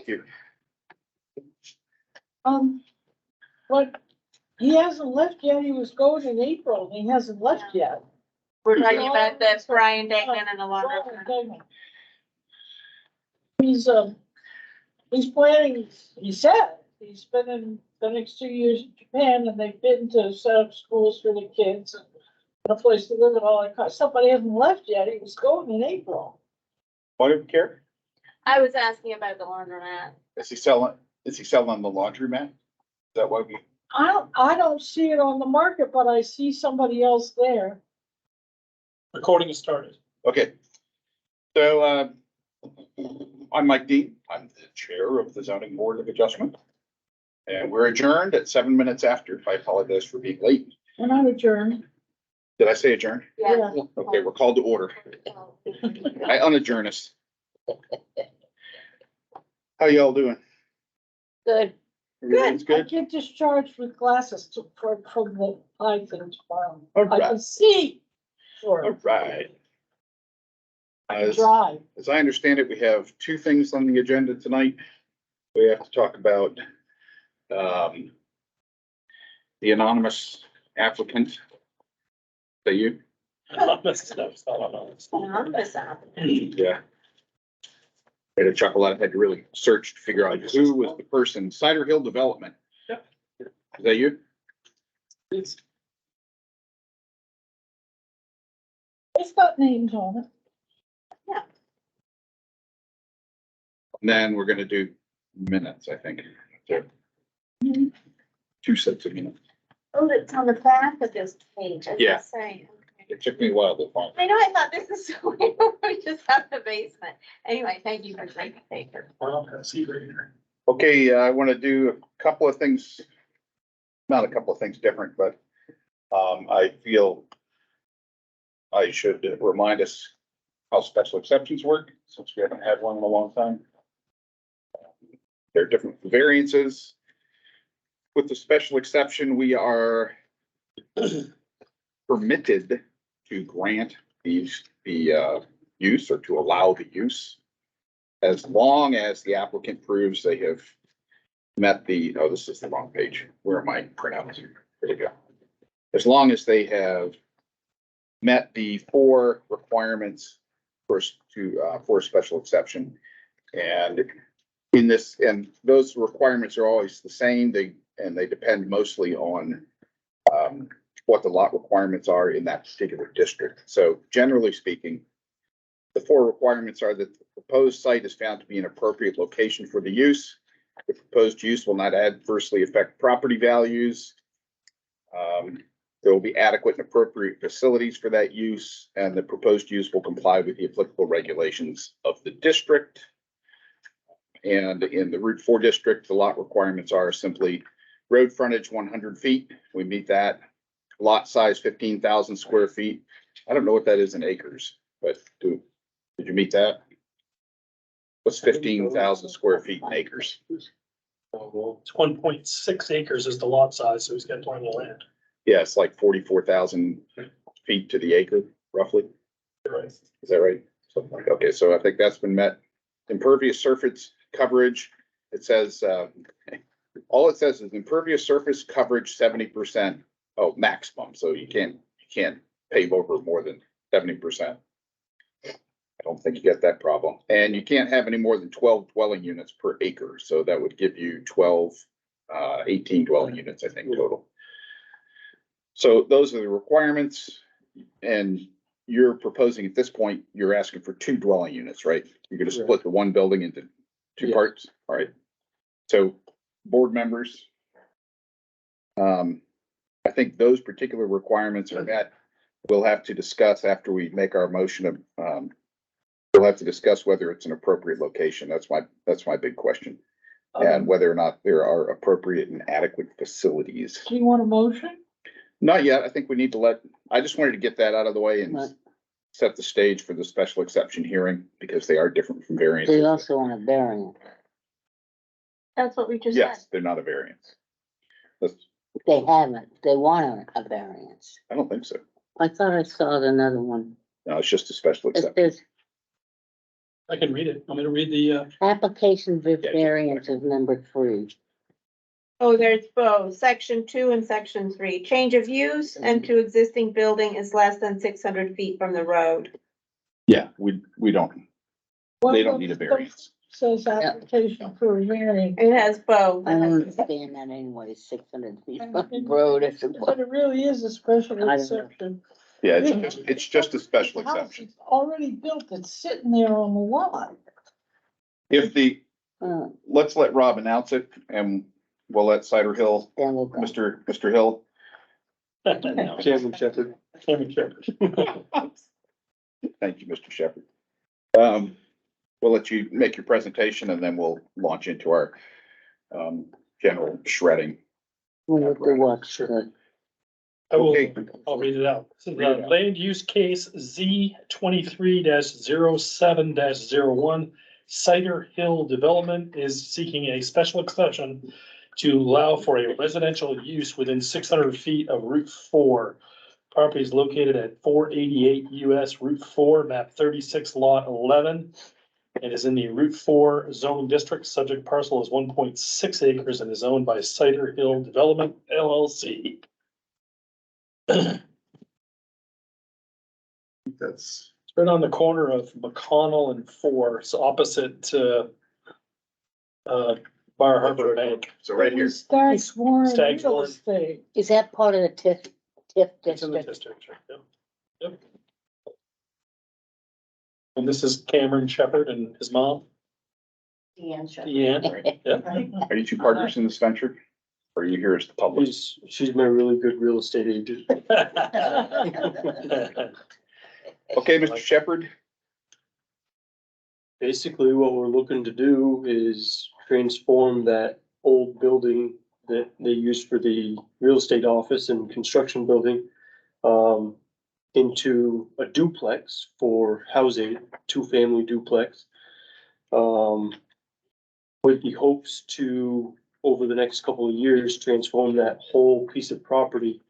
you. But he hasn't left yet. He was going in April and he hasn't left yet. We're talking about the Brian Degnan and the laundry. He's planning, he said, he's spending the next 2 years in Japan and they've been to set up schools for the kids and a place to live and all that kind of stuff, but he hasn't left yet. He was going in April. Why do you care? I was asking about the laundromat. Is he selling the laundromat? Is that why we? I don't see it on the market, but I see somebody else there. Recording has started. Okay. So, I'm Mike Dean. I'm the chair of the Zoning Board of Adjustment. And we're adjourned at 7 minutes after. I apologize for being late. When I adjourn. Did I say adjourned? Yeah. Okay, we're called to order. I unadjourn us. How y'all doing? Good. Everything's I good? get discharged with glasses from the eye thing tomorrow. All I right. can see. Sure. All right. I can As drive. I understand it, we have two things on the agenda tonight. We have to talk about the anonymous applicant. That you? Anonymous app. Yeah. I had a chuckle. I had to really search to figure out who was the person. Cider Hill Development. Yep. Is that you? It's got names on it. And then we're gonna do minutes, I think. Mhm. 2 sets of minutes. Oh, it's on the back of this page. I was Yeah. just saying. It took me a while to find. I know, I thought this is so weird. We just have the basement. Anyway, thank you for taking the paper. Well, I see right here. Okay, I want to do a couple of things, not a couple of things different, but I feel I should remind us how special exceptions work, since we haven't had one in a long time. There are different variances. With the special exception, we are permitted to grant the use or to allow the use as long as the applicant proves they have met the, oh, this is the wrong page. Where am I pronouncing? There we go. As long as they have met the 4 requirements for a special exception. And in this, and those requirements are always the same. They depend mostly on what the lot requirements are in that particular district. So generally speaking, the 4 requirements are that the proposed site is found to be an appropriate location for the use. The proposed use will not adversely affect property values. There will be adequate and appropriate facilities for that use, and the proposed use will comply with the applicable regulations of the district. And in the Route 4 district, the lot requirements are simply road frontage 100 feet. We meet that. Lot size 15,000 square feet. I don't know what that is in acres, but did you meet that? What's 15,000 square feet in acres? It's 1.6 acres is the lot size, so he's got plenty of land. Yeah, it's like 44,000 feet to the acre, roughly. Right. Is that right? Something like, okay, so I think that's been met. Impervious surface coverage, it says, all it says is impervious surface coverage 70%. Oh, maximum, so you can't pave over more than 70%. I don't think you get that problem. And you can't have any more than 12 dwelling units per acre, so that would give you 18 dwelling units, I think, total. So those are the requirements, and you're proposing at this point, you're asking for 2 dwelling units, right? You're gonna split the one building into 2 Yeah. parts, all right? So, board members, I think those particular requirements are met. We'll have to discuss after we make our motion of, we'll have to discuss whether it's an appropriate location. That's my big question. And whether or not there are appropriate and adequate facilities. Do you want a motion? Not yet. I think we need to I just wanted to get that out of the way and Right. set the stage for the special exception hearing, because they are different from They variances. also want a variance. That's what we just Yes, said. they're not a variance. That's, They haven't, they want a variance. I don't think so. I thought I saw another one. No, it's just a special It exception. says, I can read it. I'm gonna read the, Application variance is number 3. Oh, there's both, section 2 and section 3. Change of use and to existing building is less than 600 feet from the road. Yeah, we don't, they don't need a variance. Says application for a variance. It has both. I don't understand that anyway, 600 feet from the road. It's But it really is a special I don't know. exception. Yeah, it's just a special The house exception. is already built, it's sitting there on the lot. If the, uh, let's let Rob announce it and we'll let Cider Hill, then we'll go. Mr. Hill. Chairman Shepherd. Chairman Shepherd. Thank you, Mr. Shepherd. We'll let you make your presentation and then we'll launch into our general shredding. We have to watch Sure. the, Okay. I'll read it out. This is Read it out. land use case Z 23-07-01. Cider Hill Development is seeking a special exception to allow for a residential use within 600 feet of Route 4. Property is located at 488 US Route 4, map 36, lot 11. It is in the Route 4 zoning district. Subject parcel is 1.6 acres and is owned by Cider Hill Development LLC. That's, It's right on the corner of McConnell and 4, it's opposite Bar Harbor Bank. so right here. Stag's Warren Stag's Real Warren. Estate. is that part of the TIF It's in the district? district. Yep. Yep. And this is Cameron Shepherd and his mom, Deanne. Yep. Are you two partners in this venture? Or are you here as the public? She's my really good real estate agent. Okay, Mr. Shepherd, Basically, what we're looking to do is transform that old building that they use for the real estate office and construction building into a duplex for housing, 2-family duplex. With the hopes to, over the next couple of years, transform that whole piece of property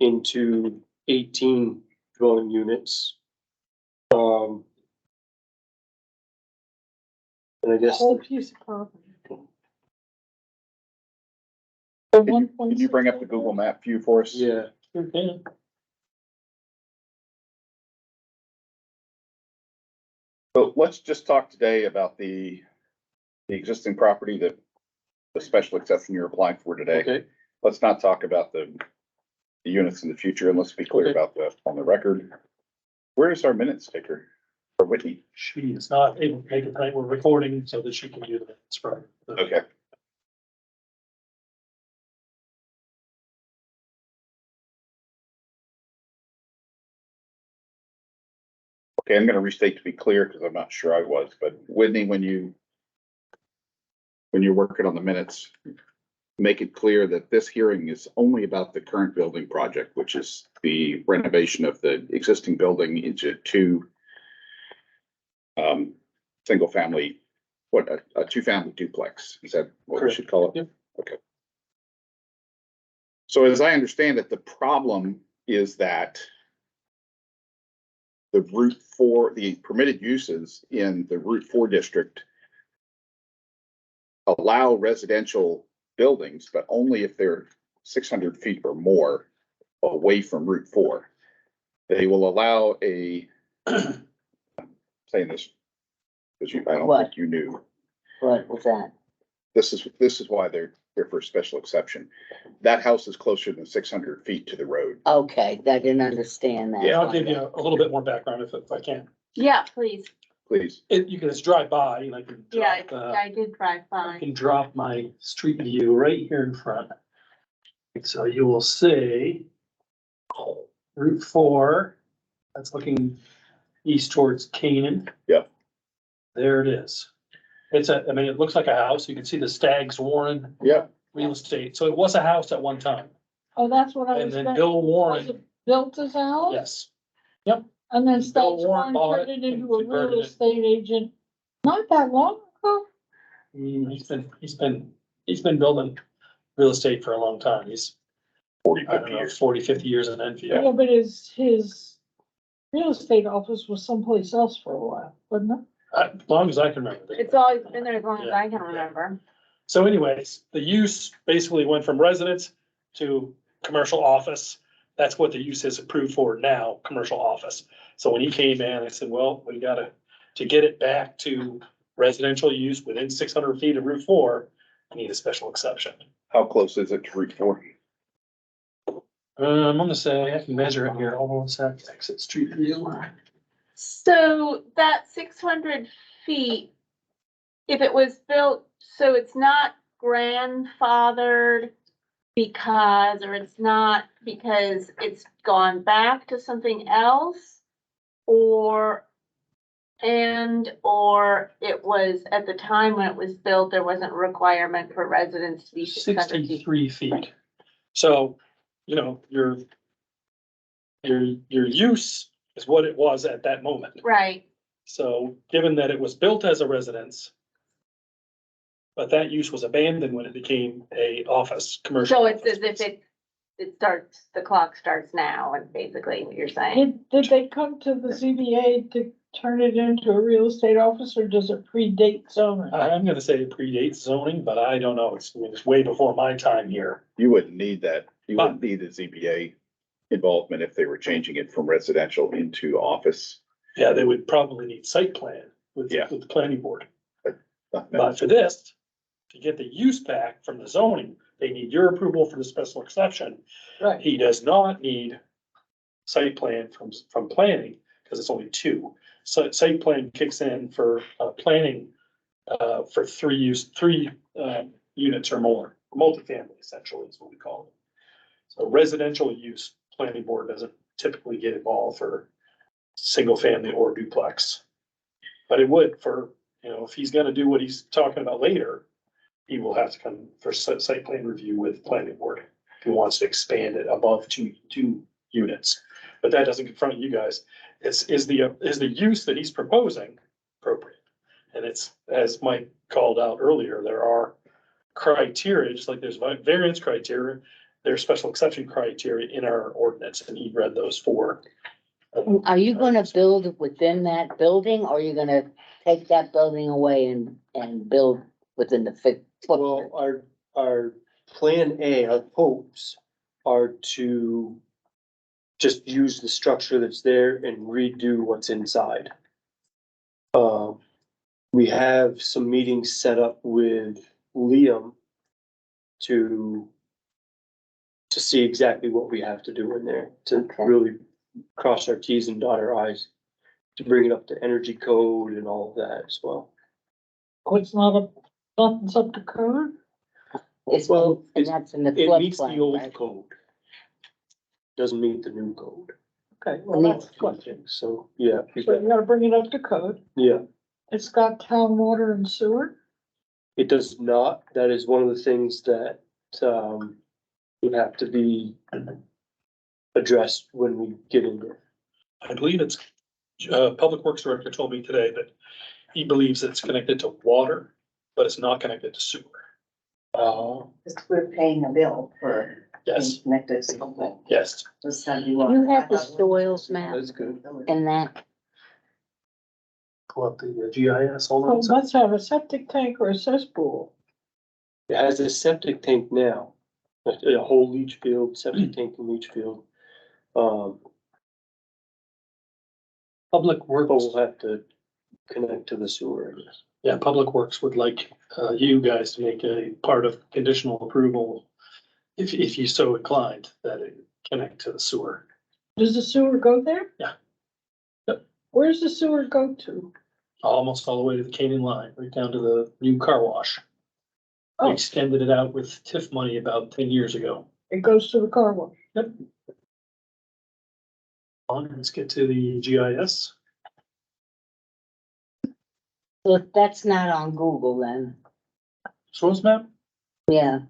into 18 dwelling units. And I guess, Whole piece of property. For can you bring up the Google map view for us? yeah, Okay. So let's just talk today about the existing property that the special exception you're applying for today. okay, Let's not talk about the units in the future, and let's be clear Okay. about that on the record. Where is our minutes taker? Or Whitney? She is not able to make it tonight. We're recording so that she can do the minutes for. Okay. Okay, I'm gonna restate to be clear, because I'm not sure I was, but Whitney, when you're working on the minutes, make it clear that this hearing is only about the current building project, which is the renovation of the existing building into 2 single family, a 2-family duplex. Is that what we Correct. should call it? Yep. Okay. So as I understand it, the problem is that the Route 4, the permitted uses in the Route 4 district allow residential buildings, but only if they're 600 feet or more away from Route 4. They will allow a, I'm saying this because I don't What? think you knew. What was that? This is why they're here for a special exception. That house is closer than 600 feet to the road. Okay, I didn't understand that. Yeah, I'll give you a little bit more background if I can. Yeah, please. Please. You can just drive by and I can Yeah, drop, I did drive I by. can drop my street view right here in front. So you will see Route 4, that's looking east towards Canaan. Yep. There it is. I mean, it looks like a house. You can see the Stag's Warren Yep. real estate. So it was a house at one time. Oh, that's what I And was then saying. Bill Was Warren, it built as a house? yes, And then Bill Stag's Warren Warren bought turned it it into and a real converted it. estate agent not that long ago. he's been building real estate for a long time. He's, 40, I don't 50 know, years. 40, 50 years in Enfield. Yeah, but his real estate office was someplace else for a while, wasn't it? As long as I can remember. It's always been there as long as I can remember. So anyways, the use basically went from residence to commercial office. That's what the use is approved for now, commercial office. So when he came in, I said, well, we gotta, to get it back to residential use within 600 feet of Route 4, I need a special exception. How close is it to Route 4? I'm gonna say, I can measure it here, hold on a sec, exit street view. So that 600 feet, if it was built, so it's not grandfathered because, or it's not because it's gone back to something else? Or it was at the time when it was built, there wasn't a requirement for residents to be 600 feet. 63 feet. So, you know, your use is what it was at that moment. Right, So given that it was built as a residence, but that use was abandoned when it became a office, commercial. so it's as if it starts, the clock starts now, and basically what you're saying. Did they come to the ZBA to turn it into a real estate office, or does it predate zoning? I'm gonna say it predates zoning, but I don't know. I mean, it's way before my time here. You wouldn't need that. You wouldn't need the ZBA involvement if they were changing it from residential into office. Yeah, they would probably need site plan with, Yeah. with the planning board. Not But for this, to get the use back from the zoning, they need your approval for the special exception. Right. He does not need site plan from planning, because it's only two. So site plan kicks in for planning for three units or more, multifamily essentially is what we call it. So residential use, planning board doesn't typically get involved for single family or duplex. But it would for, you know, if he's gonna do what he's talking about later, he will have to come for site plan review with planning board. If he wants to expand it above two units, but that doesn't confront you guys. Is the use that he's proposing appropriate? And it's, as Mike called out earlier, there are criteria, just like there's variance criteria, there's special exception criteria in our ordinance, and he read those four. Are you gonna build within that building, or are you gonna take that building away and build within the Well, footprint? our plan A, our hopes are to just use the structure that's there and redo what's inside. We have some meetings set up with Liam to see exactly what we have to do in there, to Okay. really cross our Ts and dot our Is, to bring it up to energy code and all of that as well. Oh, it's nothing's up to code? It's, well, and that's in the It meets the floodplain, old right? code. Doesn't meet the new code. Okay, well, And that's good. So, yeah, So you gotta bring it up to code. yeah, It's got town water and sewer. it does not. That is one of the things that, would have to be addressed when we get into it. I believe it's, Public Works Director told me today that he believes it's connected to water, but it's not connected to sewer. Because we're paying a bill for Yes, being connected to something. yes. Just how You have the soils map That's good. and that, Pull up the GIS, hold Well, on a it second. must have a septic tank or a cesspool. It has a septic tank now, a whole leach field, septic tank and leach field. Public But Works, we'll have to connect to the sewer, I guess. yeah, Public Works would like, you guys to make a part of conditional approval. If you so inclined, that it connect to the sewer. Does the sewer go there? Yeah. Yep. Where's the sewer go to? Almost all the way to the Canaan line, right down to the new car wash. We Oh, extended it out with TIF money about 10 years ago. it goes to the car wash. Let's get to the GIS. so that's not on Google then, Source map? yeah,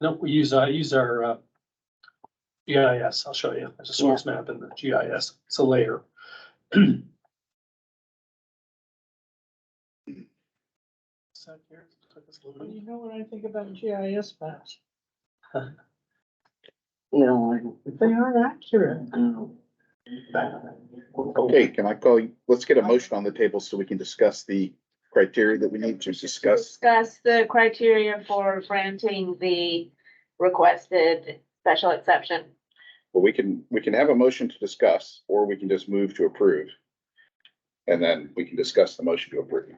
No, I use our GIS. I'll show you. There's a source map in the GIS. It's a layer. Sec here. It's loading. You know what I think about GIS maps? you know, They aren't accurate. oh, Okay, can I call, let's get a motion on the table so we can discuss the criteria that we need to discuss. Discuss the criteria for granting the requested special exception. But we can have a motion to discuss, or we can just move to approve. And then we can discuss the motion to approve.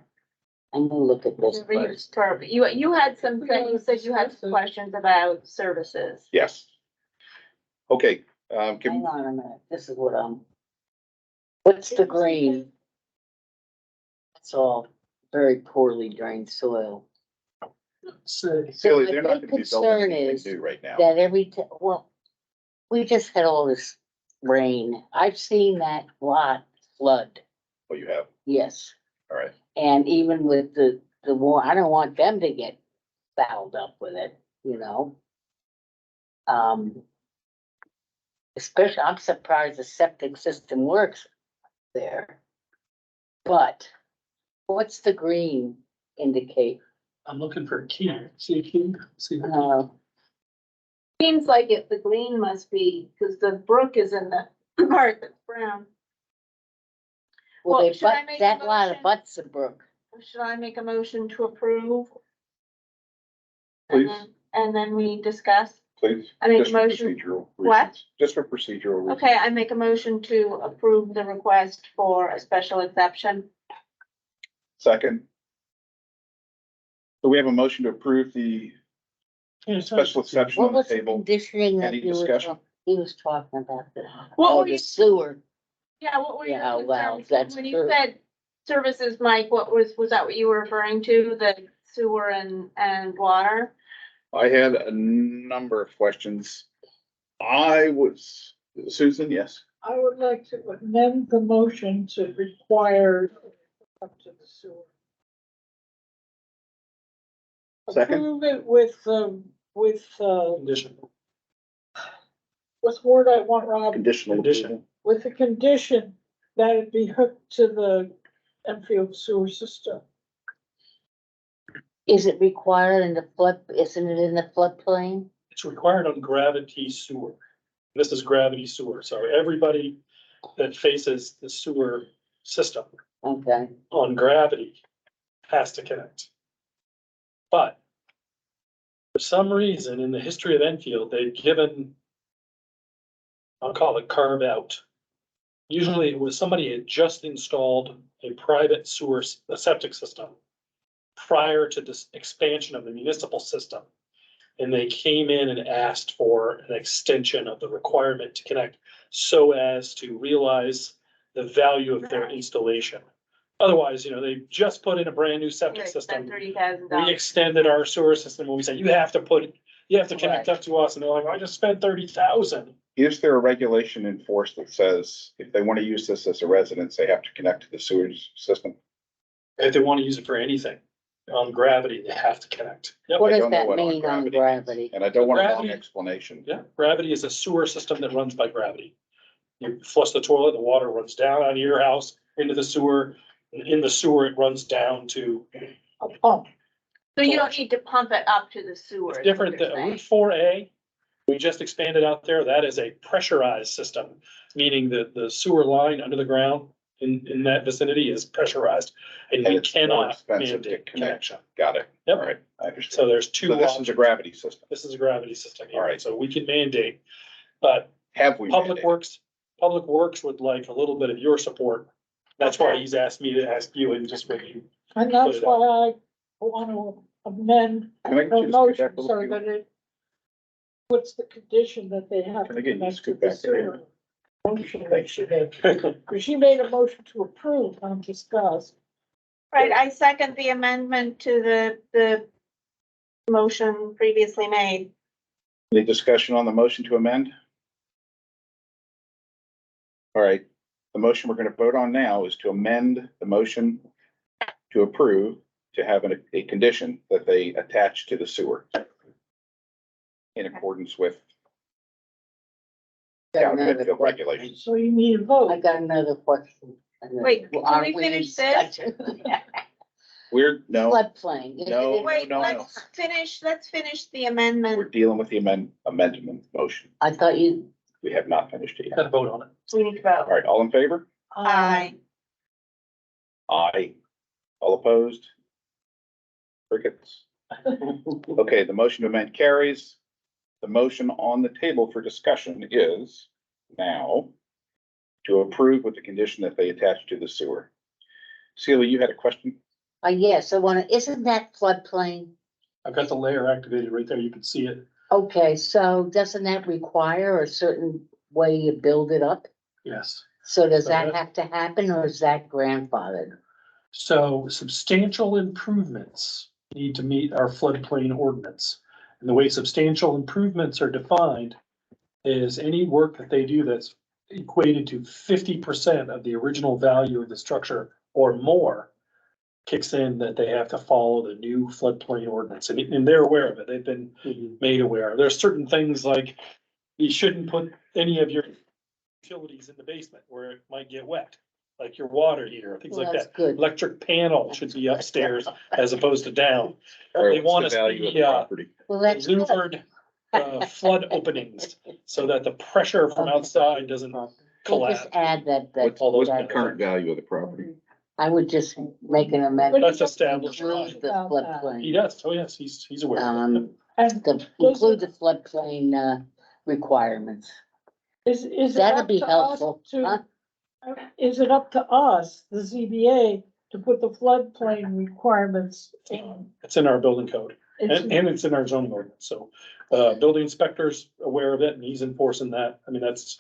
I'm gonna look at this first. You had some, you said you had some questions about services. Yes. Okay, Hang can, on a minute, this is what what's the green? It's all very poorly drained soil. Silly, they're My not big gonna be building concern anything is new right now. that well, we just had all this rain. I've seen that lot flood, What you have, yes. all right. And even with the war, I don't want them to get fouled up with it, you know? Especially, I'm surprised the septic system works there. But what's the green indicate? I'm looking for a key. See a key? See. Seems like the green must be, because the brook is in the part that's brown. Well, Well, they should I butt, make a that lot motion? of butts a brook. Should I make a motion to approve? Please. And then we discuss? Please. I make a Just for motion. procedural What? reasons. Just for procedural reasons. Okay, I make a motion to approve the request for a special exception. Second. So we have a motion to approve the special exception What on the was the table. conditioning that Any you were, discussion? he was talking about? What Oh, were the you- sewer. Yeah, what were your Yeah, well, concerns? that's When you true. said services, Mike, was that what you were referring to, the sewer and water? I had a number of questions. Susan, yes. I would like to amend the motion to require up to the sewer. Second. Approve it with, Condition. what's the word I want, Rob? Conditional Condition. approval. With the condition that it be hooked to the Enfield sewer system. Is it required in the flood, isn't it in the floodplain? It's required on gravity sewer. This is gravity sewer, so everybody that faces the sewer system Okay, on gravity has to connect. But for some reason, in the history of Enfield, they've given, I'll call it carve out. Usually it was somebody had just installed a private sewer, a septic system prior to this expansion of the municipal system. And they came in and asked for an extension of the requirement to connect so as to realize the value of their installation. Otherwise, they just put in a brand new septic system. We extended our sewer system and we said, you have to connect up to us. And they're like, I just spent 30,000. Is there a regulation in force that says if they want to use this as a residence, they have to connect to the sewage system? If they want to use it for anything on gravity, they have to connect. Yep. what I does don't know that what on mean on gravity gravity? And I don't want a long Gravity- explanation. Yeah, gravity is a sewer system that runs by gravity. You flush the toilet, the water runs down out of your house into the sewer. And in the sewer, it runs down to A pump. So you don't need to pump it up to the sewer. is what different, you're than saying. Route 4A. We just expanded out there. That is a pressurized system, meaning that the sewer line under the ground in that vicinity is pressurized. And And we it's more cannot expensive to mandate connect. connection. Got it. Yep. All right, I understand. So there's two So this is a options. gravity system. This is a gravity system here, All right. so we can mandate. But Have we? Public mandated? Works would like a little bit of your support. That's why he's asked me to ask you and just with you. And that's Put it why I want to amend Can I get the you to scoot motion back a little so bit? that it puts the condition that they have Can to I get you to connect to scoot the back there? sewer. Motion that she made, because she made a motion to approve, not discuss. Right, I second the amendment to the motion previously made. Any discussion on the motion to amend? All right, the motion we're going to vote on now is to amend the motion to approve to have a condition that they attach to the sewer in accordance with Got town of another Enfield question. regulations. So you need a I vote. got another question. Wait, can Aren't we in finish this? discussion? No, Floodplain. Is it No, in- Wait, no. let's finish the we're amendment. dealing with the amendment motion. I thought you We have not finished it yet. Got to vote on it. So we need to vote. All right, all in favor? Aye. Aye. All opposed? Crickets. Okay, the motion to amend carries. The motion on the table for discussion is now to approve with the condition that they attach to the sewer. Celia, you had a question? Yes, I wanna, isn't that floodplain? I've got the layer activated right there. You can see it. Okay, so doesn't that require a certain way you build it up? Yes. So does So that that- have to happen or is that grandfathered? So substantial improvements need to meet our floodplain ordinance. And the way substantial improvements are defined is any work that they do that's equated to 50% of the original value of the structure or more kicks in that they have to follow the new floodplain ordinance. And they're aware of it. They've been made aware. There are certain things like you shouldn't put any of your utilities in the basement where it might get wet, like your water heater, things Well, like that's that. good. Electric panel should be upstairs as opposed to down. All right, They want what's the us to value of be, the property? Well, that's good. louvered, flood openings so that the pressure from outside doesn't We'll collapse. just add that, What's all those the kind of current value of the property? I would just make an amendment. That's established. Include the About that. He floodplain, does. Oh, yes, he's aware. of it. um, And include the floodplain, requirements. is it That'd up be to us helpful, huh? to, is it up to us, the ZBA, to put the floodplain requirements in? It's in our building code It's- and it's in our zoning ordinance. So, building inspector's aware of it and he's enforcing that. I mean, that's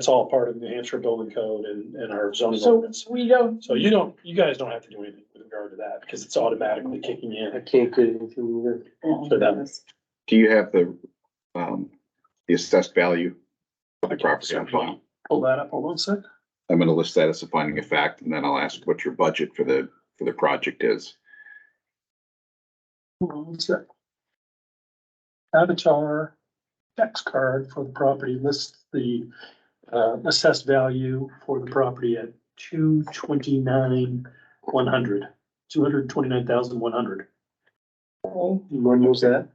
all part of the New Hampshire building code and our zoning So ordinance. we don't. So you guys don't have to do anything with regard to that because it's automatically kicking I in can't get anything either. for them. Do you have the assessed value of the property on file? Pull that up, hold on a sec. I'm gonna list that as a finding of fact, and then I'll ask what your budget for the project is. Hold on one sec. Avatar tax card for the property lists the assessed value for the property at 229,100. 229,100. When was that?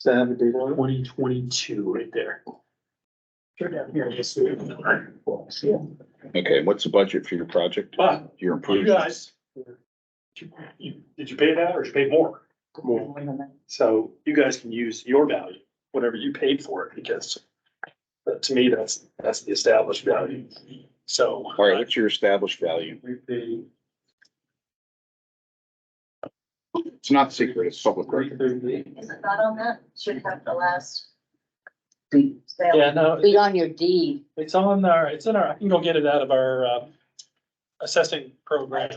Does that have a date on it? 2022 right there. Go down here. You'll see it. Okay, what's the budget for your project? Ah, Your You improvement? guys. Did you pay that or did you pay more? So you guys can use your value, whatever you paid for it, because to me, that's the established value. So. All right, what's your established value? We pay It's not secret, it's public record. $330. Is it not on that? Should have the last. Be, sale. Yeah, no, be on your deed. it's in our, you can go get it out of our assessing program.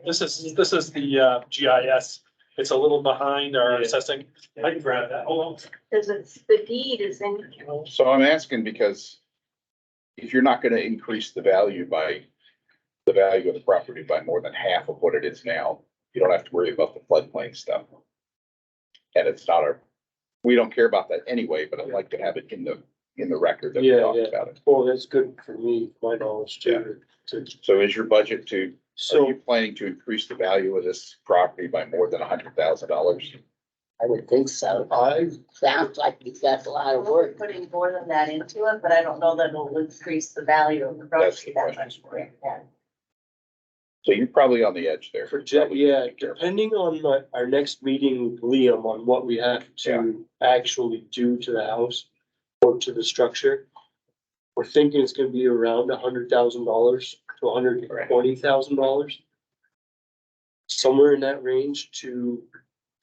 This is the GIS. It's a little behind our assessing. I can grab that. Hold on. Cause it's, the deed is in. So I'm asking because if you're not gonna increase the value of the property by more than half of what it is now, you don't have to worry about the floodplain stuff. And it's not we don't care about that anyway, but I'd like to have it in the record that we Yeah, talked yeah. about it. Well, that's good for me, my knowledge too. So is your budget are So, you planning to increase the value of this property by more than $100,000? I would think so. I, Sounds like you've got a lot of We're work. putting more than that into it, but I don't know that it'll increase the value of the That's the property that question. much. Yeah. So you're probably on the edge there. yeah, depending on our next meeting with Liam on what we have to actually do to the house or to the structure, we're thinking it's gonna be around $100,000 to $120,000. Somewhere in that range to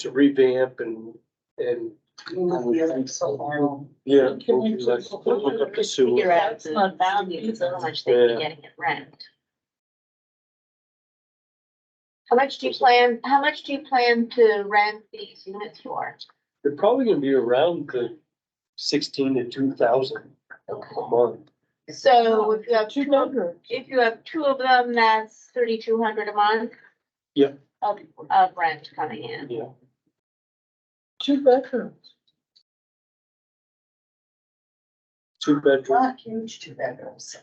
revamp and, yeah. Can we Like, just- hook up the sewer. Figure out It's not value, it's how much they'd be Yeah. getting in rent. How much do you plan to rent these units for? They're probably gonna be around the 16 to 2,000 a month. So if you have Two two, bedrooms. if you have two of them, that's 3,200 a month. Yeah. Of rent coming in. Yeah. 2 bedrooms. 2 bedroom. Not huge 2 bedrooms.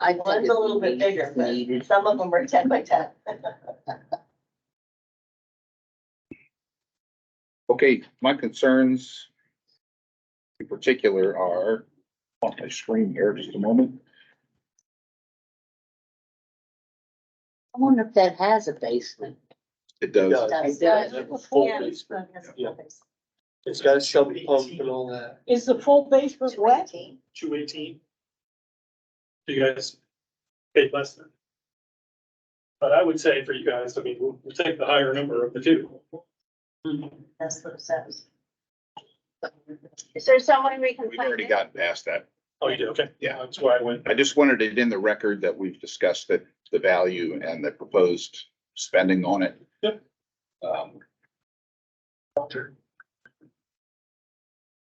I think One's a little bit bigger, but needed. some of them are 10 by 10. Okay, my concerns in particular are on my screen here, just a moment. I wonder if that has a basement. It does. Does. It's a full Yeah. basement. Yeah. It's got a sub pump and all that. Is the full basement wet? 218. You guys paid less than. But I would say for you guys, I mean, we'll take the higher number of the two. That's what it says. Is there someone we can We've find? already it? gotten past that. Oh, you did, okay. Yeah. That's where I went. I just wanted it in the record that we've discussed that the value and the proposed spending on it. Yep.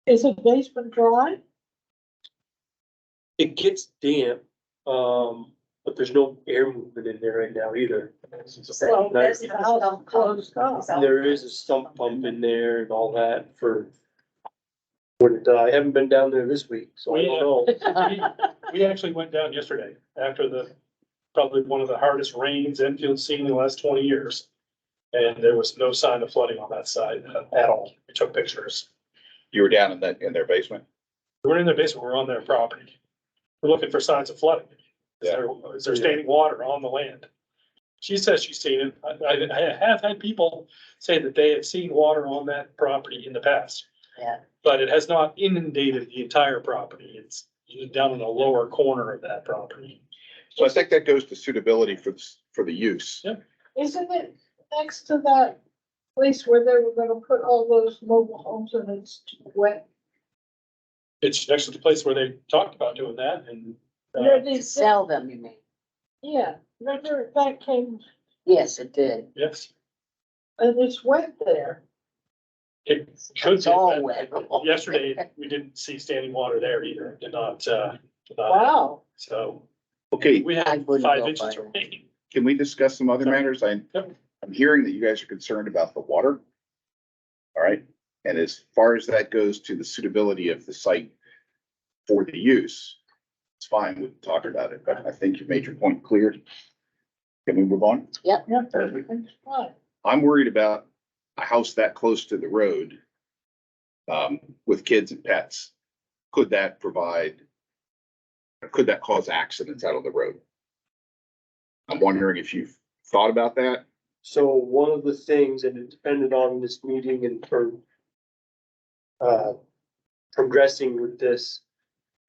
Is the basement dry? It gets damp, but there's no air movement in there right now either. Well, Nice. the house closed off. There is a sump pump in there and all that for. When, I haven't been down there this week, so I don't know. We actually went down yesterday after probably one of the hardest rains Enfield's seen in the last 20 years. And there was no sign of flooding on that side at all. We took pictures. You were down in their basement? We weren't in their basement, we were on their property. We're looking for signs of flooding. Is there standing water on the land? She says she's seen it. I have had people say that they have seen water on that property in the past. Yeah. But it has not inundated the entire property. It's down in the lower corner of that property. So I think that goes to suitability for the use. Yeah. Isn't it next to that place where they were gonna put all those mobile homes and it's wet? It's next to the place where they talked about doing that and. There To these- sell them, you mean? Yeah, remember that came, Yes, it did. Yes, and it's wet there. it should It's be. all but wet. Yesterday, we didn't see standing water there either. Did not, Wow. so Okay, we I had wouldn't 5 go inches by of rain. can we discuss some other Sorry. matters? I'm Yep. hearing that you guys are concerned about the water. All right, and as far as that goes to the suitability of the site for the use, it's fine, we can talk about it, but I think you made your point clear. Can we move on? Yeah, it's fine. I'm worried about a house that close to the road, with kids and pets. Could that cause accidents out on the road? I'm wondering if you've thought about that. So one of the things, and it depended on this meeting and for progressing with this,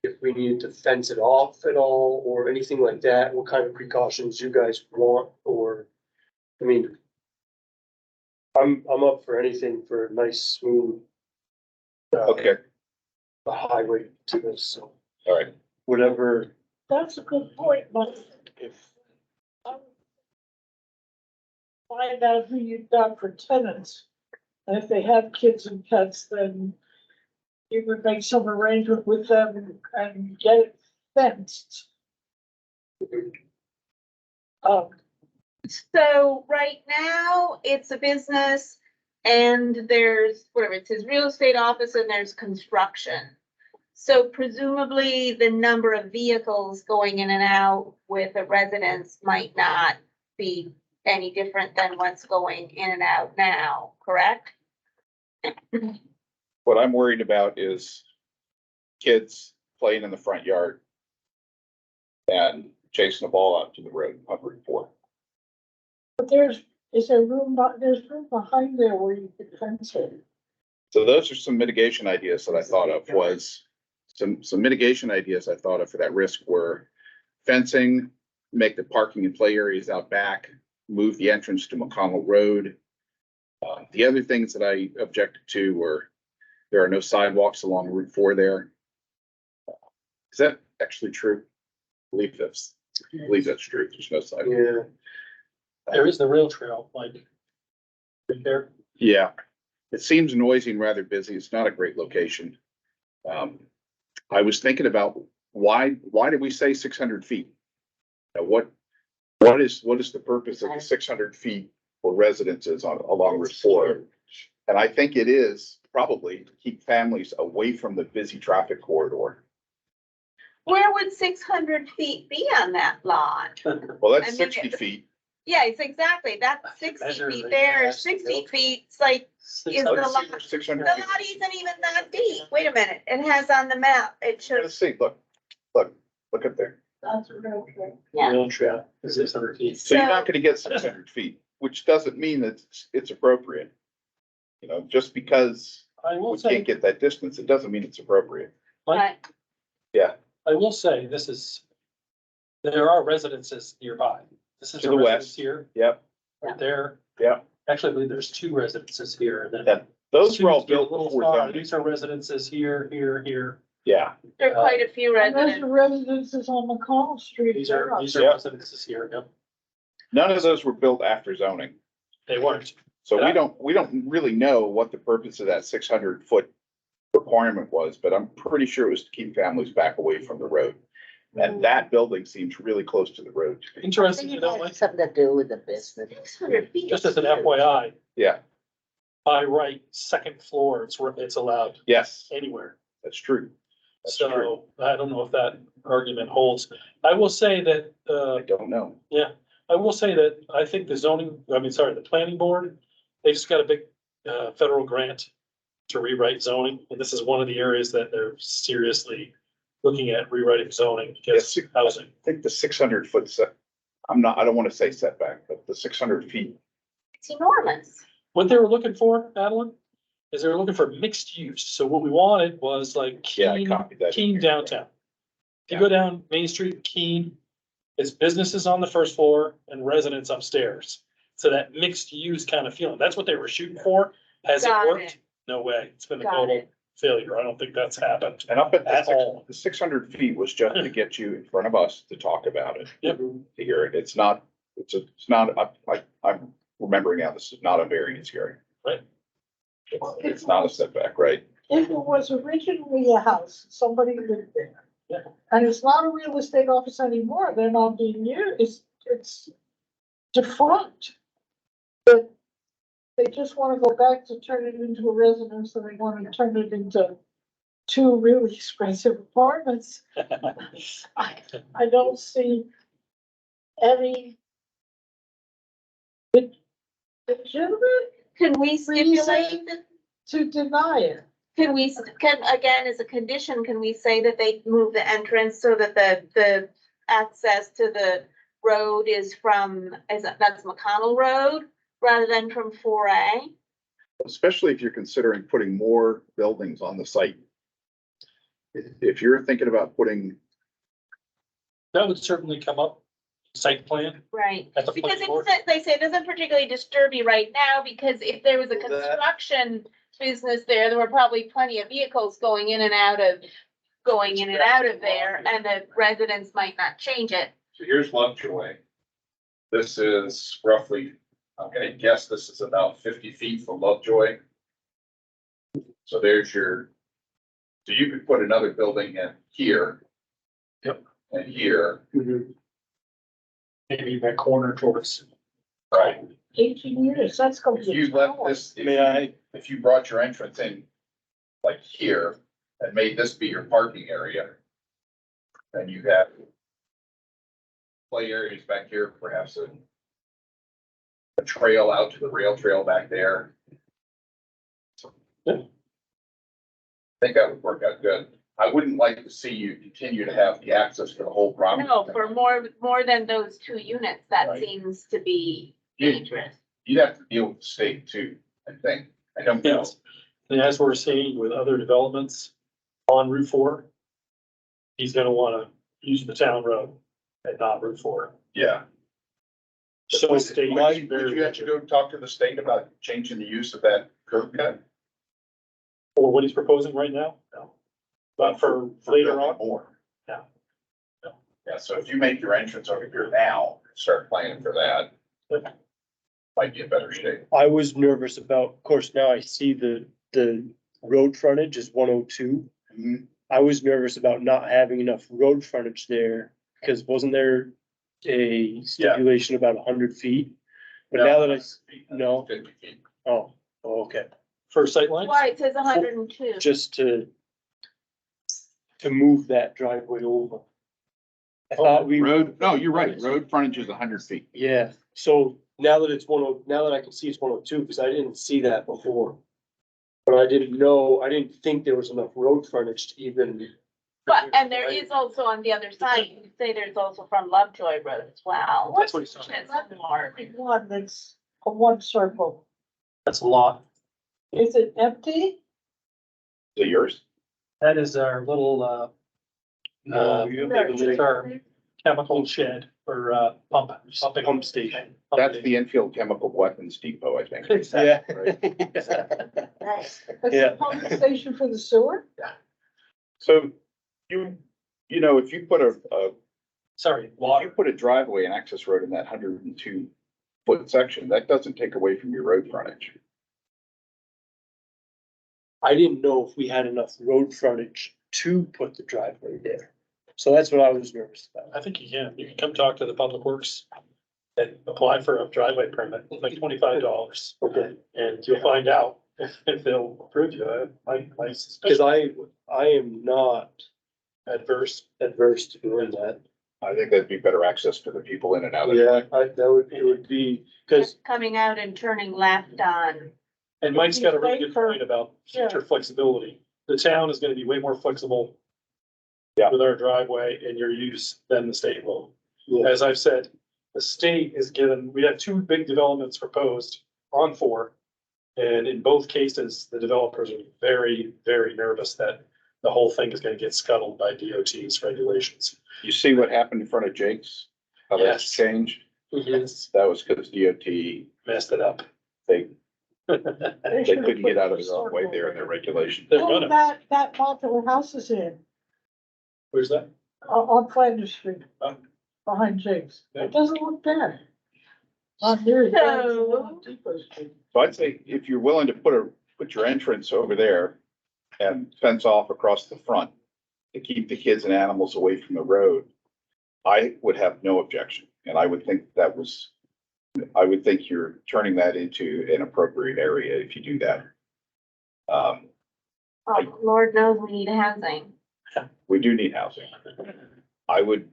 if we needed to fence it off at all or anything like that, what kind of precautions you guys want, or, I mean, I'm up for anything for a nice smooth Okay, highway to this, so all right. whatever. That's a good point, but If, find out who you've got for tenants. And if they have kids and pets, then you would make some arrangement with them and get it fenced. So right now, it's a business and there's, whatever, it says real estate office and there's construction. So presumably the number of vehicles going in and out with a residence might not be any different than what's going in and out now, correct? what I'm worried about is kids playing in the front yard and chasing the ball out to the road on Route 4. But there's room behind there where you could fence it. So those are some mitigation ideas that I thought of some mitigation ideas I thought of for that risk were fencing, make the parking and play areas out back, move the entrance to McConnell Road. The other things that I objected to were there are no sidewalks along Route 4 there. Is that actually true? I believe that's true. There's no sidewalk. Yeah, There is the rail trail, like, right there. Yeah, it seems noisy and rather busy. It's not a great location. I was thinking about why did we say 600 feet? Now, what is the purpose of the 600 feet for residences along Route 4? And I think it is probably to keep families away from the busy traffic corridor. Where would 600 feet be on that lot? Well, I that's mean, 60 feet. Yeah, it's exactly, that's sixty Measure feet the there, grass, the 60 milk. feet, it's like, is the 600 lot, 600 the feet. lot isn't even that deep. Wait a minute, it has on the map, it shows, Let's see, look up there. That's a real thing. yeah. Real trail, 600 feet. So you're not gonna get 600 feet, which doesn't mean that it's appropriate. You know, just because I will we say, can't get that distance, it doesn't mean it's appropriate. Right. I will say, there are residences nearby. This is To a the residence west. here, Yep, right there. Yeah. Actually, I believe there's 2 residences here, and then. that, those were all Seems to be a built little before far. zoning. These are residences here, here. Yeah, There are quite a few And there's residents. the residences on McConnell Street. These They're are up. Yeah. residences here, yep. none of those were built after zoning. They weren't. So Yeah. we don't really know what the purpose of that 600-foot requirement was, but I'm pretty sure it was to keep families back away from the road. And that building seems really close to the road to me. Interesting, It you know, has like, something to do with the business. 600 feet. just as an FYI, Yeah, by right, second floor, it's allowed yes, anywhere. that's true. That's true. So I don't know if that argument holds. I will say that, I don't know. I will say that I think the planning board, they just got a big, federal grant to rewrite zoning. And this is one of the areas that they're seriously looking at rewriting zoning because Yes. housing. I think the 600-foot set, I don't want to say setback, but the 600 feet. It's enormous. What they were looking for, Adeline, is they were looking for mixed use. So what we wanted was like Yeah, I Keene, copied that. Keene downtown. If you Yeah. go down Main Street, Keene, it's businesses on the first floor and residents upstairs. So that mixed use kind of feeling, that's what they were shooting for. Has it Got worked? it. No way. It's been a Got total it. failure. I don't think that's happened. And up at At all. the 600 feet was just to get you in front of us to talk about it. Yep. To hear it. It's not, I'm remembering now, this is not a variance hearing. Right. It's not a setback, right? If it was originally a house, somebody lived there. Yeah. And it's not a real estate office anymore, they're not being used, it's defunct. But they just wanna go back to turn it into a residence, and they wanna turn it into 2 really expensive apartments. I don't see any legitimate Can we stipulate that? to deny it. Can we, again, as a condition, can we say that they move the entrance so that the access to the road is that's McConnell Road rather than from 4A? Especially if you're considering putting more buildings on the site. If you're thinking about putting, That would certainly come up, site plan Right, at the because planning board. they say it doesn't particularly disturb you right now, because if there was a Well, that- construction business there were probably plenty of vehicles going in and out of there, and the residents might not change it. so here's Lovejoy. This is roughly, I'm gonna guess this is about 50 feet from Lovejoy. So so you could put another building in here. Yep. And here, Maybe that corner towards. right? 18 years, that's gonna If be. you left this, if you brought your entrance in like here and made this be your parking area, then you have play areas back here, perhaps a trail out to the rail trail back there. Yeah. I think that would work out good. I wouldn't like to see you continue to have the access to the whole property. No, for more than those 2 units, that Right. seems to be You- dangerous. You'd have to deal with the state too, I think. I don't know. Yes. And as we're seeing with other developments on Route 4, he's gonna wanna use the town road and not Route 4. Yeah. So state. Would you have to go talk to the state about changing the use of that curb cut? Or what he's proposing right now? No. But for later building on, More. Yeah. Yeah, so if you make your entrance over here now, start planning for that. Might be a better shape. I was nervous about, of course, now I see the road frontage is 102. Mhm. I was nervous about not having enough road frontage there, because wasn't there a stipulation about 100 feet? But now that no. 50 feet. Okay, for sightlines, Why, it says 102. just to move that driveway over. I thought we. Road, no, you're right. Road frontage is 100 feet. Yeah, so now that it's now that I can see it's 102, because I didn't see that before. But I didn't think there was enough road frontage to even. But, and there is also on the other side, you could say there's also from Lovejoy Road as well. That's what he's talking Which is more. One that's a one circle. That's a lot. Is it empty? Is it yours? That is our little, it's our chemical shed for, pumping. Pump station. That's the infield chemical weapons depot, I think. Exactly. That's Yeah. the pump station for the sewer? So you know, if you put Sorry, if you water. put a driveway and access road in that 102 foot section, that doesn't take away from your road frontage. I didn't know if we had enough road frontage to put the driveway there. So that's what I was nervous about. I think you can. You can come talk to the Public Works and apply for a driveway permit, it's like $25. Okay. And you'll find out if they'll approve you. I Cause suspicion I am not adverse. adverse to doing that. I think that'd be better access for the people in and out of. Yeah, it would be, cause Coming out and turning left on. And Mike's got a really good Wait for- point about future flexibility. The town is gonna be way more flexible. Yeah. With our driveway and your use than the state will. yeah, As I've said, the state is given, we have two big developments proposed on 4. And in both cases, the developers are very, very nervous that the whole thing is gonna get scuttled by DOT's regulations. You see what happened in front of Jake's? How that's Yes. changed? Yes, That was because DOT, messed it up. they They couldn't get out of their own way there in their regulations. They're Oh, gonna, that modular house is in, where's that? on Flanders Street, Oh. behind Jake's. Yeah. It doesn't look bad. Not near as bad as the one So- on Depot Street. So I'd say if you're willing to put your entrance over there and fence off across the front to keep the kids and animals away from the road, I would have no objection. And I would think I would think you're turning that into an appropriate area if you do that. Oh, Lord knows we need housing. We do need housing. I would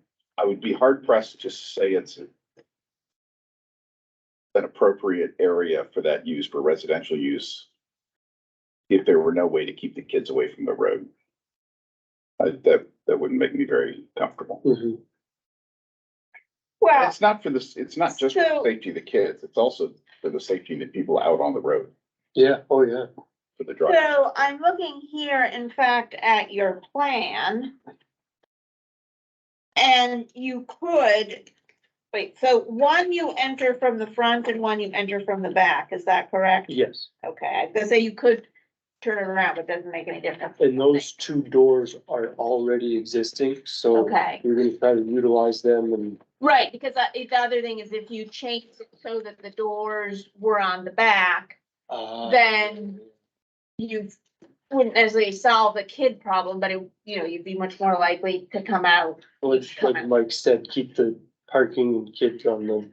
be hard pressed to say it's an appropriate area for that use, for residential use, if there were no way to keep the kids away from the road. That wouldn't make me very comfortable. mhm. Well, It's not it's not just for the So- safety of the kids, it's also for the safety of the people out on the road, Yeah, oh, yeah. for the drivers. so I'm looking here, in fact, at your plan. And you could, wait, so one you enter from the front and one you enter from the back, is that correct? Yes, Okay, I was gonna say you could turn it around, but it doesn't make any difference. and those two doors are already existing, so Okay, we're gonna try to utilize them and. right, because the other thing is if you change it so that the doors were on the back, Then- you wouldn't necessarily solve the kid problem, but you'd be much more likely to come out Like Mike said, keep the parking and kids on the.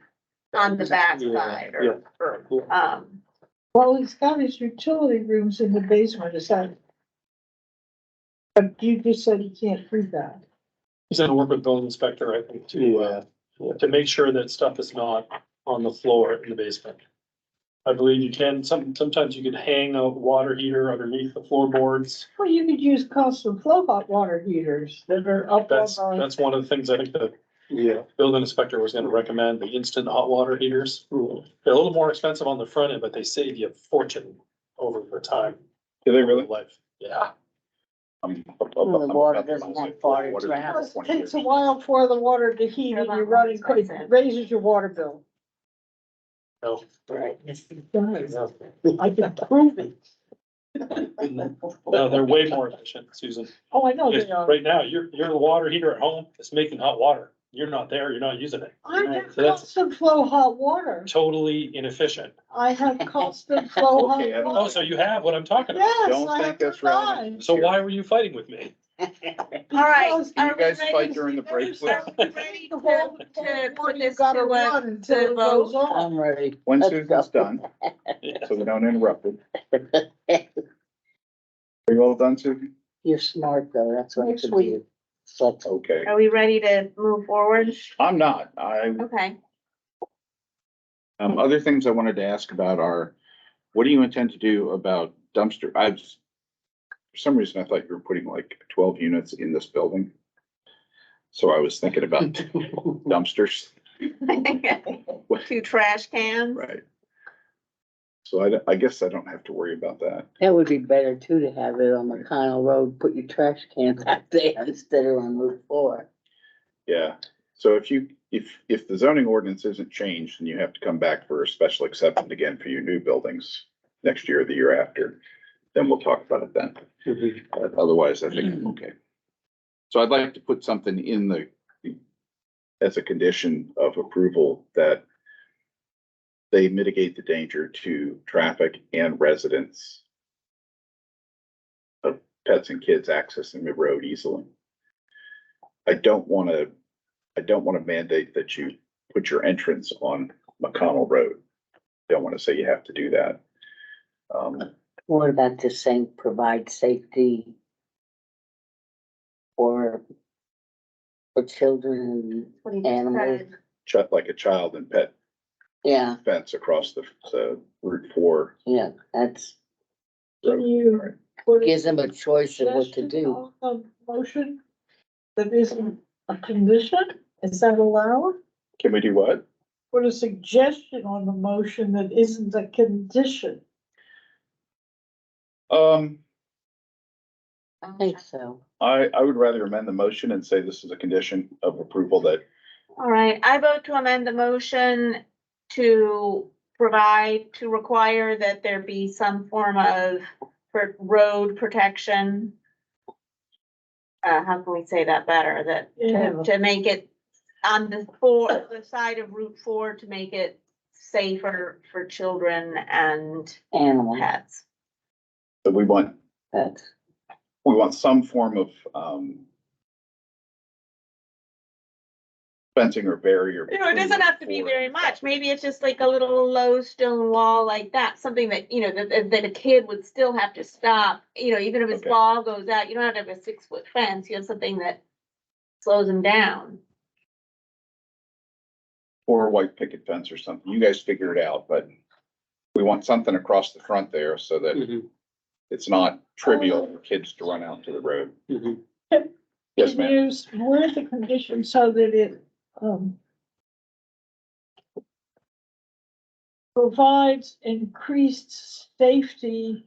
on the back Yeah, side yeah, or, yeah. Well, he's got his utility rooms in the basement, is that? But you just said he can't do that. He's gonna work with building inspector, I think, to make sure that stuff is not on the floor in the basement. I believe you can, sometimes you could hang a water heater underneath the floorboards. Well, you could use constant flow hot water heaters that are up That's on one of the things I think the Yeah. building inspector was gonna recommend, the instant hot water heaters. Mhm. They're a little more expensive on the front end, but they save you a fortune over the time. Do they really? Life, yeah. I'm the water about the doesn't have mindset, fire water trap. for It 20 takes a years. while for the water to heat and you're running, it raises your water bill. No. Right. It does. I can prove it. No, they're way more efficient, Susan. Oh, I know Because they are. right now, your water heater at home is making hot water. You're not there, you're not using it. I have So that's- constant flow hot water. Totally inefficient. I have constant flow hot Okay, I don't- Oh, water. so you have what I'm talking about. Yes, Don't I think have that's to relevant. buy. So why were you fighting with me? all right. Because Are You we guys ready fight to- during the break, please. Are we ready The whole- to whole put you this gotta to run a until it vote? goes off. I'm ready. When Let's Susan's go. done, so we don't interrupt it. Are you all done, Susan? You're smart though, that's what Next it's week. you. So that's Okay, Are we ready to move forward? I'm not. Okay. Other things I wanted to ask about are, what do you intend to do about dumpster? For some reason, I thought you were putting like 12 units in this building. So I was thinking about dumpsters. Two trash cans. Right. So I guess I don't have to worry about that. that would be better too, to have it on McConnell Road, put your trash cans out there instead of on Route 4. Yeah. So if the zoning ordinance isn't changed, then you have to come back for a special exception again for your new buildings next year or the year after. Then we'll talk about it then. Otherwise, I think I'm okay. So I'd like to put something in as a condition of approval that they mitigate the danger to traffic and residents of pets and kids accessing the road easily. I don't want to mandate that you put your entrance on McConnell Road. Don't want to say you have to do that. What about just saying provide safety for children What do and you animals? decide? Like a child and pet Yeah, fence across the Route 4. yeah, that's, Can you put gives them a choice of what to suggestion do. on the motion that isn't a condition? Is that allowed? Can we do what? Put a suggestion on the motion that isn't a condition. I think so. I would rather amend the motion and say this is a condition of approval that, All right, I vote to amend the motion to require that there be some form of road protection. How can we say that better? That, Yeah. to make it on the side of Route 4, to make it safer for children and Animals, pets. that we want some form of, fencing or barrier. You know, it doesn't have to be very much. Maybe it's just like a little low stone wall like that, something that, you know, that a kid would still have to stop, you know, even if his Okay. ball goes out, you don't have to have a 6-foot fence, you have something that slows him down. Or a white picket fence or something. You guys figure it out, but we want something across the front there so that Mhm, it's not trivial for kids to run out to the road. mhm. Yes, Can ma'am. you word the condition so that it, provides increased safety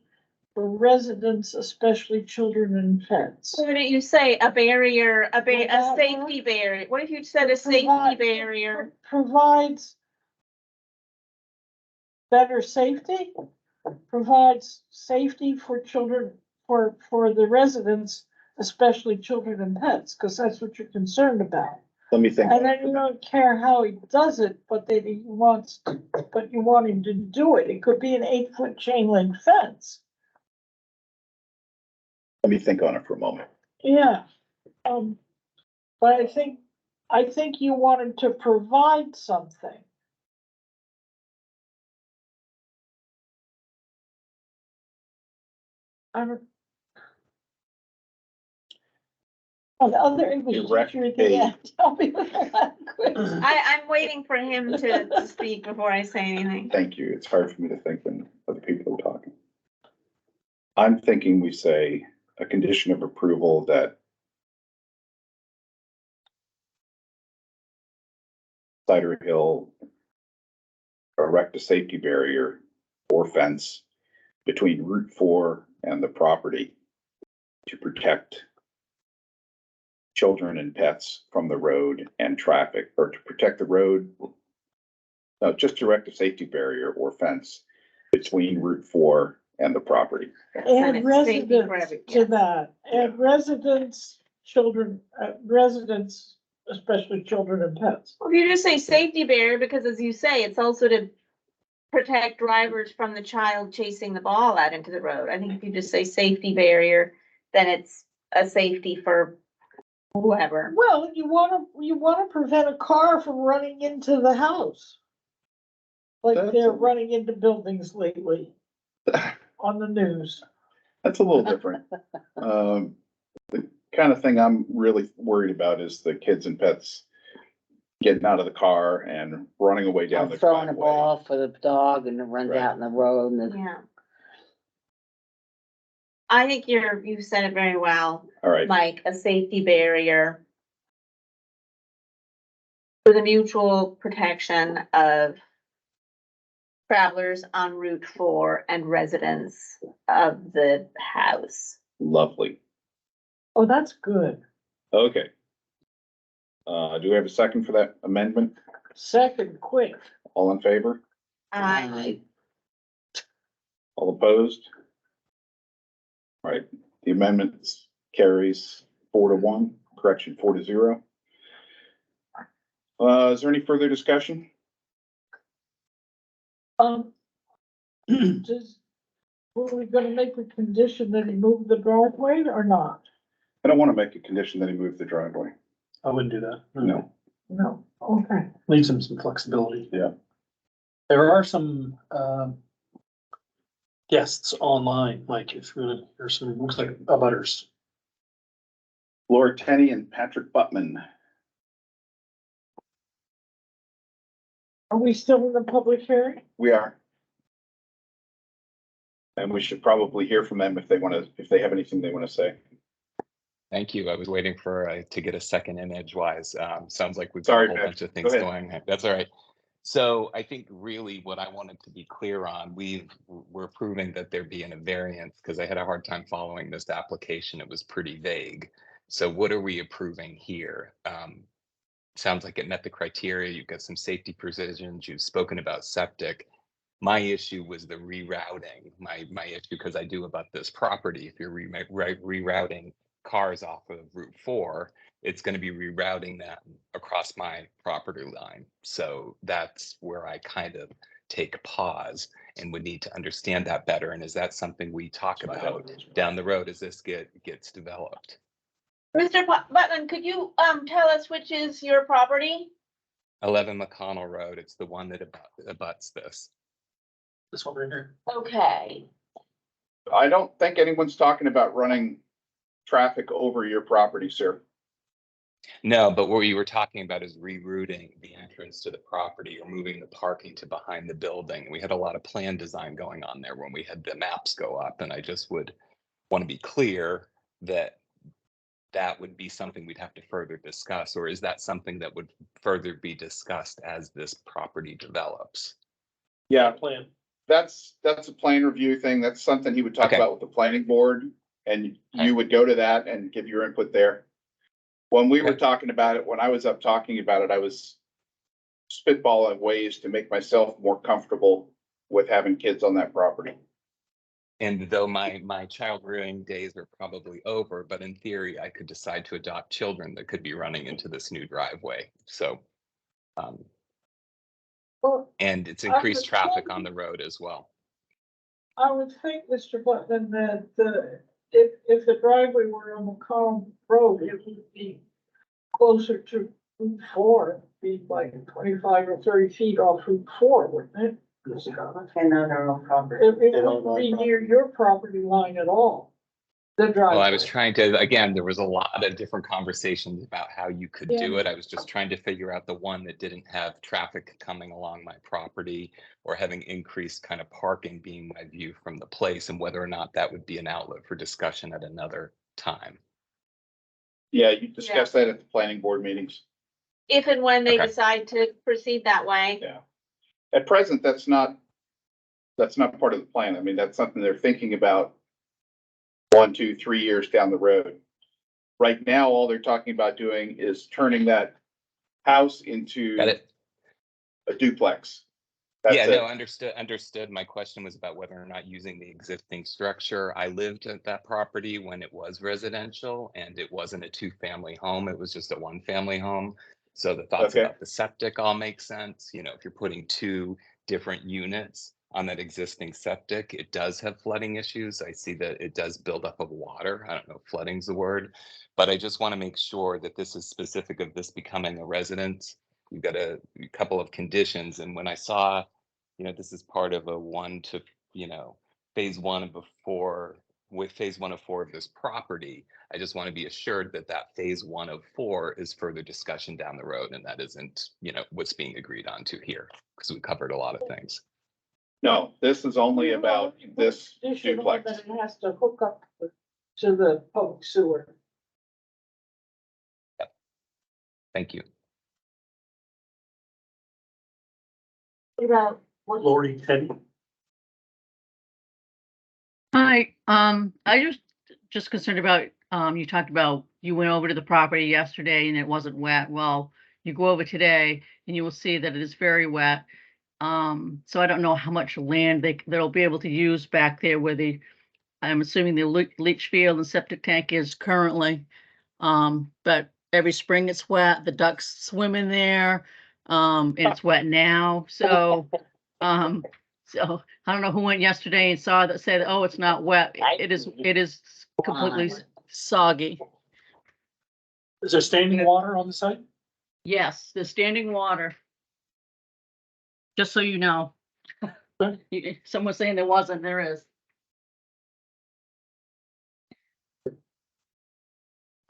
for residents, especially children and pets? So wouldn't you say a barrier, Would a that safety barrier? What if you said a safety Provide- barrier? Provides better safety, provides safety for children, for the residents, especially children and pets, because that's what you're concerned about. Let me think. And then you don't care how he does it, but that he wants, but you want him to do it. It could be an 8-foot chain link fence. Let me think on it for a moment. Yeah. But I think you wanted to provide something. I don't. Oh, the other English Direct teacher at the aid. end, tell me what the language. I'm waiting for him to speak before I say anything. Thank you. It's hard for me to think when other people are talking. I'm thinking we say a condition of approval that Cider Hill erect a safety barrier or fence between Route 4 and the property to protect children and pets from the road and traffic, or to protect the road. No, just erect a safety barrier or fence between Route 4 and the property. Add it's safety for residents every- to that, add residents, children, residents, especially children and pets. Well, if you just say safety barrier, because as you say, it's also to protect drivers from the child chasing the ball out into the road. I think if you just say safety barrier, then it's a safety for whoever. Well, you wanna prevent a car from running into the house. Like That's they're a- running into buildings lately on the news. That's a little different. kind of thing I'm really worried about is the kids and pets getting out of the car and running away down the Throwing a driveway. ball for the dog and it runs Right. out in the road and Yeah. I think you said it very well, All right, like a safety barrier for the mutual protection of travelers on Route 4 and residents of the house. lovely. Oh, that's good. Okay. Do we have a second for that amendment? Second, quick. All in favor? I, All opposed? All right, the amendment carries 4-1, correction 4-0. Is there any further discussion? Were we gonna make a condition that he moved the driveway or not? I don't want to make a condition that he move the driveway. I wouldn't do that. No. No, okay. Leaves him some flexibility. Yeah. There are some, guests online, like if you're gonna, there's some, looks like abutters. Laura Tenney and Patrick Buttman. Are we still in the public hearing? We are. And we should probably hear from them if they want to, if they have anything they want to say. Thank you. I was waiting for to get a second in edgewise. Sounds like we've got Sorry, a whole Pat. bunch of Go things ahead. going. That's all right. So I think really what I wanted to be clear on, we're proving that there be a variance because I had a hard time following this application. It was pretty vague. So what are we approving here? Sounds like it met the criteria. You've got some safety provisions. You've spoken about septic. My issue was the rerouting. My issue, because I do about this property, if you're rerouting cars off of Route 4, it's going to be rerouting that across my property line. So that's where I kind of take a pause and would need to understand that better. And is that something we talk about down the road as this gets developed? Mr. Button, could you, tell us which is your property? 11 McConnell Road. It's the one that abuts this. This one right here. Okay. I don't think anyone's talking about running traffic over your property, sir. No, but what we were talking about is rerouting the entrance to the property or moving the parking to behind the building. We had a lot of plan design going on there when we had the maps go up, and I just would want to be clear that that would be something we'd have to further discuss, or is that something that would further be discussed as this property develops? Yeah, Plan. that's a plan review thing. That's something he would talk Okay. about with the planning board. And Okay. you would go to that and give your input there. When we were Okay. talking about it, when I was up talking about it, I was spitballing ways to make myself more comfortable with having kids on that property. And though my child rearing days are probably over, but in theory, I could decide to adopt children that could be running into this new driveway. So, Well, and it's I increased would traffic think- on the road as well. I would think, Mr. Button, that if the driveway were on McComb Road, it would be closer to Route 4. It'd be like 25 or 30 feet off Route 4, wouldn't it? And on our own property. It And on wouldn't be my near your property line at all. The driveway. Well, I was trying to, again, there was a lot of different conversations about how you could do Yeah. it. I was just trying to figure out the one that didn't have traffic coming along my property or having increased kind of parking being my view from the place, and whether or not that would be an outlet for discussion at another time. Yeah, you discussed that at the planning board meetings. If and when they Okay. decide to proceed that way. Yeah. At present, that's not part of the plan. I mean, that's something they're thinking about 1, 2, 3 years down the road. Right now, all they're talking about doing is turning that house into Got it? a duplex. That's Yeah, it. no, understood. My question was about whether or not using the existing structure. I lived at that property when it was residential and it wasn't a 2-family home. It was just a 1-family home. So the thoughts Okay. about the septic all make sense. You know, if you're putting 2 different units on that existing septic, it does have flooding issues. I see that it does build up of water. I don't know if flooding's the word, but I just want to make sure that this is specific of this becoming a residence. You've got a couple of conditions, and when I saw, you know, this is part of a 1 to, you know, phase 1 before with phase 1 of 4 of this property. I just want to be assured that that phase 1 of 4 is further discussion down the road, and that isn't, what's being agreed on to here, because we covered a lot of things. No, this is only about this Additional duplex. that it has to hook up to the public sewer. Thank you. What about Lori, Teddy. Hi, I just concerned about, you talked about, you went over to the property yesterday and it wasn't wet. Well, you go over today and you will see that it is very wet. So I don't know how much land they'll be able to use back there where I'm assuming the leach field and septic tank is currently. But every spring it's wet, the ducks swim in there, and it's wet now, so, so I don't know who went yesterday and saw that, said, oh, it's not wet. It is completely soggy. Is there standing water on the site? Yes, the standing water. Just so you know. Someone's saying there wasn't, there is.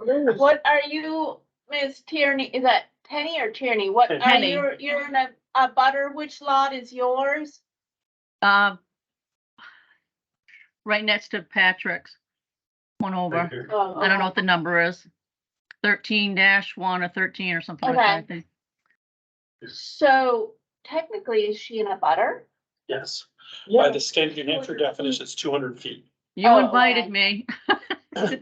what are you, Ms. Tierney, is that Tenny or Tierney? What are Tenny. you're in a butter, which lot is yours? Right next to Patrick's. One over. Right here. I don't know what the number is. 13-1 or 13 or something like that, I Okay. think. So technically, is she in a butter? Yes. Yeah. By the state of New Hampshire definition, it's 200 feet. You Oh, invited okay. me. Okay.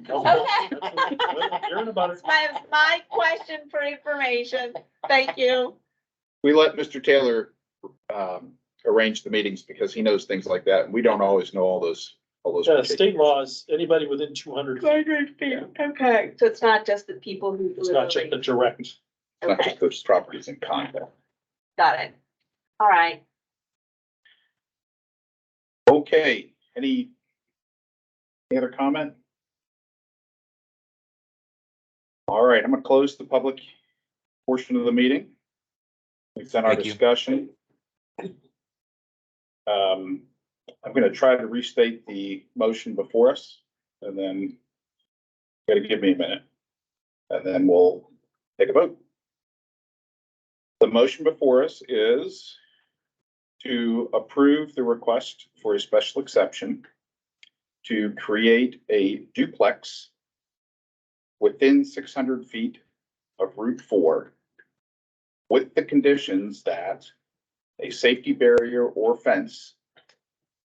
You're in a butter. My question for information. Thank you. We let Mr. Taylor arrange the meetings because he knows things like that. And we don't always know all those. State laws, anybody within 200 feet. Okay. So it's not just the people who. It's not just the direct. It's not Okay, just those properties in contact. got it. All right. Okay, any other comment? All right, I'm gonna close the public portion of the meeting. We've done our Thank you. discussion. I'm gonna try to restate the motion before us, and then gotta give me a minute. And then we'll take a vote. The motion before us is to approve the request for a special exception to create a duplex within 600 feet of Route 4 with the conditions that a safety barrier or fence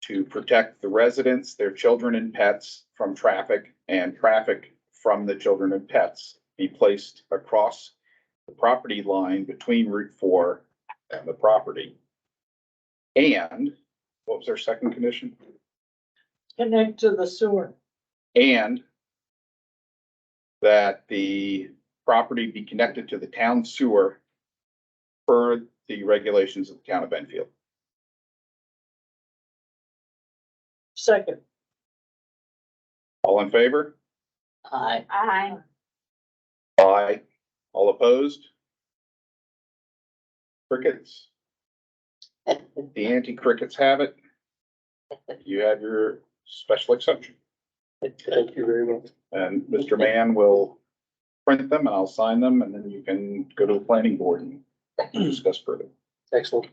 to protect the residents, their children and pets from traffic and traffic from the children and pets be placed across the property line between Route 4 and the property. And what was our second condition? Connect to the sewer. And that the property be connected to the town sewer per the regulations of the town of Benfield. Second. All in favor? Aye. Aye. Aye. All opposed? Crickets? The anti-crickets have it. You have your special exception. Thank you very much. And Mr. Mann will print them and I'll sign them and then you can go to the planning board and discuss further. Excellent.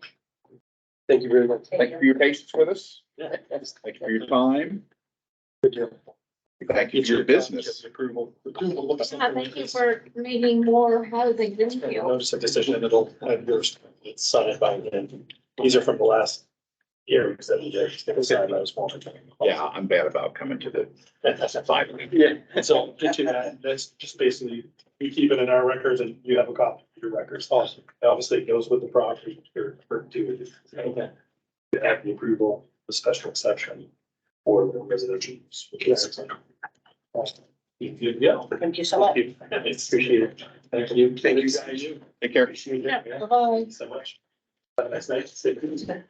Thank you very much. Thank you for your patience with us. Yeah. Thank you for your time. Good job. Thank you for your business. Approval. Thank you for making more housing. Thank you. Notice of decision, it'll have yours, it's signed by then. These are from the last year, because that you signed those one. Yeah, I'm bad about coming to the five. Yeah, so get you that, that's just basically, we keep it in our records and you have a copy of your records. Awesome. Obviously, it goes with the property for two. Okay. You have the approval, the special exception for the residential use. Awesome. Good, yeah. Thank you so much. Appreciate it. Thank you. Thank you guys. Take care. Appreciate it. Yeah, bye-bye. Thanks so much. Have a nice night. Stay good.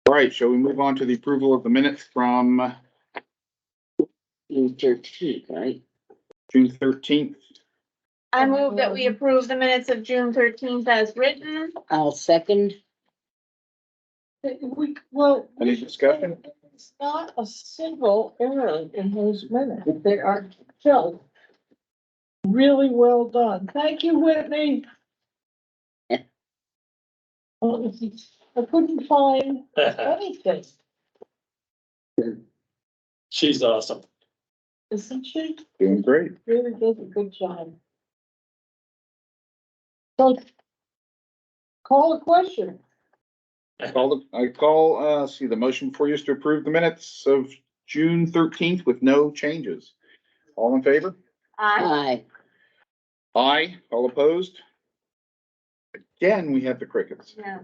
All right, shall we move on to the approval of the minutes from June 13th, right? June 13th? I move that we approve the minutes of June 13th as written. I'll second. Well. Any discussion? It's not a single error in those minutes. They are just really well done. Thank you, Whitney. Well, I couldn't find anything, She's awesome. isn't she? Doing great. Really does a good job. So call a question. I call, see, the motion for you is to approve the minutes of June 13th with no changes. All in favor? I, Aye. All opposed? Again, we have the crickets. yeah,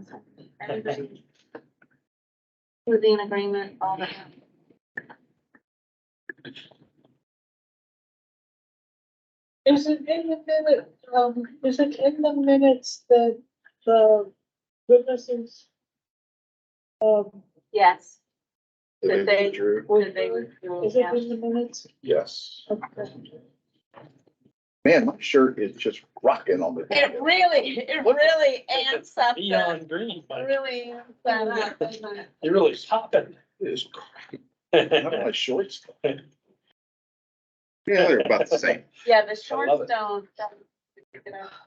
everybody. Was in agreement, all that. Is it in the minute, is it in the minutes that the witnesses? Yes. It That is they- true. that they withdrew, Is it yeah. in the minutes? Yes. Okay. Man, my shirt is just rocking on the. It really amps up the, Neon green, Mike. really amps that up, doesn't it? You're really popping. It is not on my shorts. Yeah, they're about the same. Yeah, the love shorts it. don't,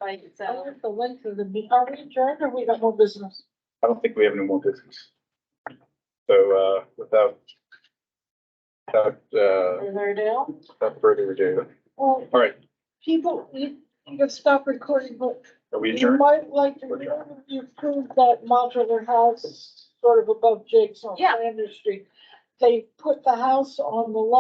like, I so. like the length of the meeting. Are we adjourned or we got more business? I don't think we have any more business. So, without Riverdale? further ado, Well, all right, people, you can stop recording, but are we you adjourned? might like to, remember you proved that modular house sort of above Jake's on Yeah. Flanders Street. They put the house on the lot.